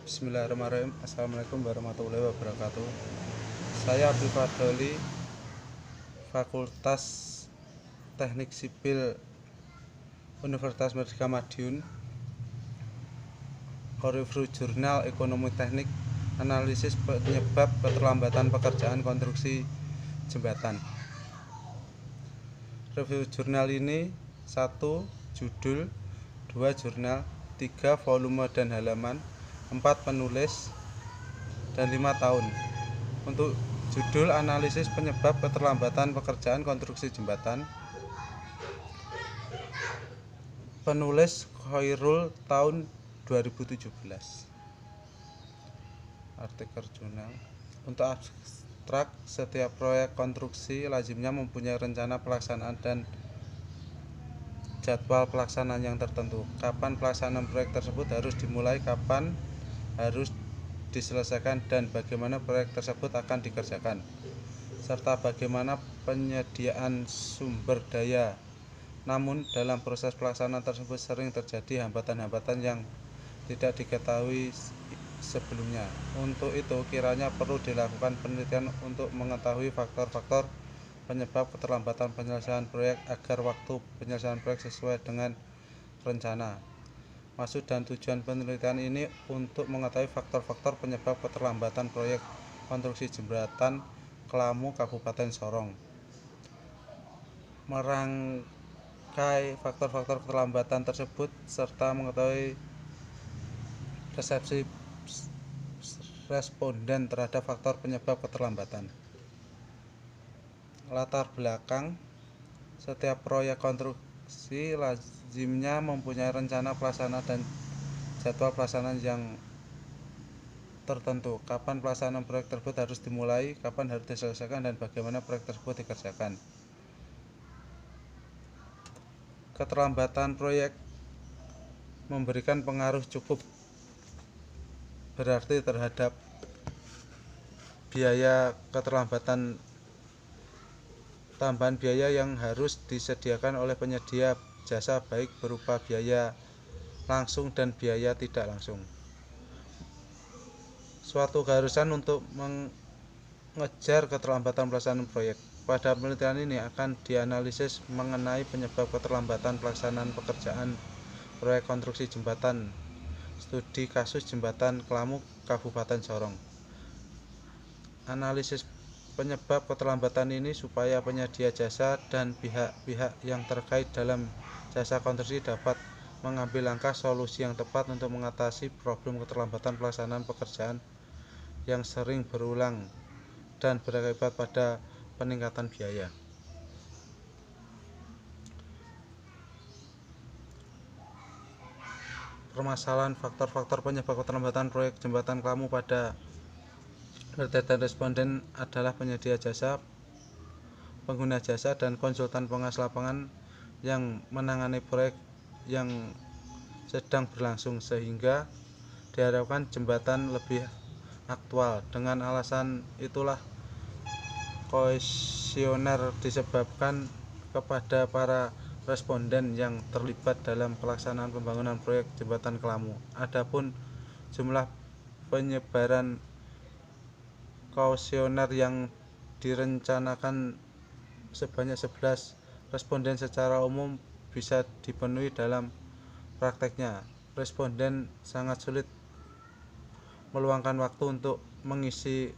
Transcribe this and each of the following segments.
Bismillahirrahmanirrahim. Assalamualaikum warahmatullahi wabarakatuh. Saya Abdul Fadoli, Fakultas Teknik Sipil Universitas Merdeka Madiun. Review Jurnal Ekonomi Teknik, analisis penyebab keterlambatan pekerjaan konstruksi jembatan. Review jurnal ini 1. Judul, 2. Jurnal, 3. Volume dan halaman, 4. Penulis, dan 5 tahun. Untuk judul analisis penyebab keterlambatan pekerjaan konstruksi jembatan, penulis Khairul tahun 2017. Artikel jurnal. Untuk abstrak, setiap proyek konstruksi lazimnya mempunyai rencana pelaksanaan dan jadwal pelaksanaan yang tertentu. Kapan pelaksanaan proyek tersebut harus dimulai, kapan harus diselesaikan, dan bagaimana proyek tersebut akan dikerjakan, serta bagaimana penyediaan sumber daya. Namun dalam proses pelaksanaan tersebut sering terjadi hambatan-hambatan yang tidak diketahui sebelumnya. Untuk itu kiranya perlu dilakukan penelitian untuk mengetahui faktor-faktor penyebab keterlambatan penyelesaian proyek agar waktu penyelesaian proyek sesuai dengan rencana. Maksud dan tujuan penelitian ini untuk mengetahui faktor-faktor penyebab keterlambatan proyek konstruksi jembatan Kelamu, Kabupaten Sorong. Merangkai faktor-faktor keterlambatan tersebut serta mengetahui persepsi responden terhadap faktor penyebab keterlambatan. Latar belakang, setiap proyek konstruksi lazimnya mempunyai rencana pelaksanaan dan jadwal pelaksanaan yang tertentu. Kapan pelaksanaan proyek tersebut harus dimulai, kapan harus diselesaikan, dan bagaimana proyek tersebut dikerjakan. Keterlambatan proyek memberikan pengaruh cukup berarti terhadap biaya keterlambatan, tambahan biaya yang harus disediakan oleh penyedia jasa baik berupa biaya langsung dan biaya tidak langsung. Suatu keharusan untuk mengejar keterlambatan pelaksanaan proyek. Pada penelitian ini akan dianalisis mengenai penyebab keterlambatan pelaksanaan pekerjaan proyek konstruksi jembatan. Studi kasus jembatan Kelamu, Kabupaten Sorong. Analisis penyebab keterlambatan ini supaya penyedia jasa dan pihak-pihak yang terkait dalam jasa konstruksi dapat mengambil langkah solusi yang tepat untuk mengatasi problem keterlambatan pelaksanaan pekerjaan yang sering berulang dan berakibat pada peningkatan biaya. Permasalahan faktor-faktor penyebab keterlambatan proyek jembatan Kelamu pada penelitian responden adalah penyedia jasa, pengguna jasa, dan konsultan pengawas lapangan yang menangani proyek yang sedang berlangsung, sehingga diharapkan jembatan lebih aktual. Dengan alasan itulah kuesioner disebabkan kepada para responden yang terlibat dalam pelaksanaan pembangunan proyek jembatan Kelamu. Adapun jumlah penyebaran kuesioner yang direncanakan sebanyak 11 responden secara umum bisa dipenuhi dalam prakteknya. Responden sangat sulit meluangkan waktu untuk mengisi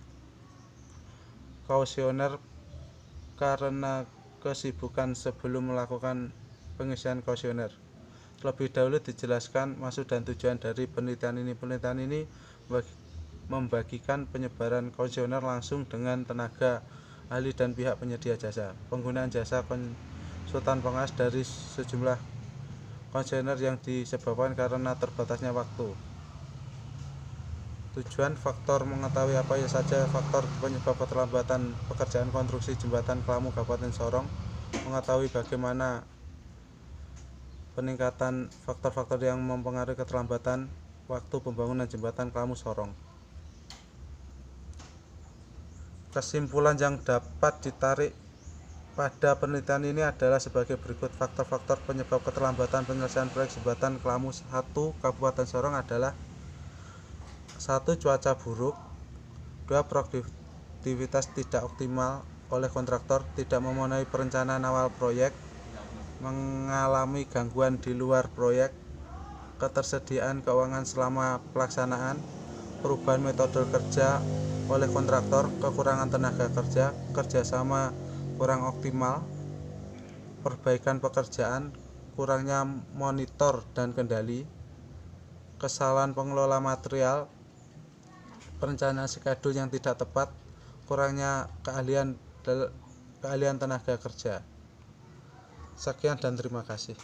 kuesioner karena kesibukan sebelum melakukan pengisian kuesioner. Terlebih dahulu dijelaskan maksud dan tujuan dari penelitian ini. Penelitian ini membagikan penyebaran kuesioner langsung dengan tenaga ahli dan pihak penyedia jasa. Penggunaan jasa konsultan pengawas dari sejumlah kuesioner yang disebabkan karena terbatasnya waktu. Tujuan faktor mengetahui apa saja faktor penyebab keterlambatan pekerjaan konstruksi jembatan Kelamu, Kabupaten Sorong, mengetahui bagaimana peningkatan faktor-faktor yang mempengaruhi keterlambatan waktu pembangunan jembatan Kelamu Sorong. Kesimpulan yang dapat ditarik pada penelitian ini adalah sebagai berikut. Faktor-faktor penyebab keterlambatan penyelesaian proyek jembatan Kelamu 1 Kabupaten Sorong adalah 1. Cuaca buruk. 2. Produktivitas tidak optimal oleh kontraktor, tidak memenuhi perencanaan awal proyek, mengalami gangguan di luar proyek, ketersediaan keuangan selama pelaksanaan, perubahan metode kerja oleh kontraktor, kekurangan tenaga kerja, kerjasama kurang optimal, perbaikan pekerjaan, kurangnya monitor dan kendali, kesalahan pengelola material, perencanaan schedule yang tidak tepat, kurangnya keahlian tenaga kerja. Sekian dan terima kasih.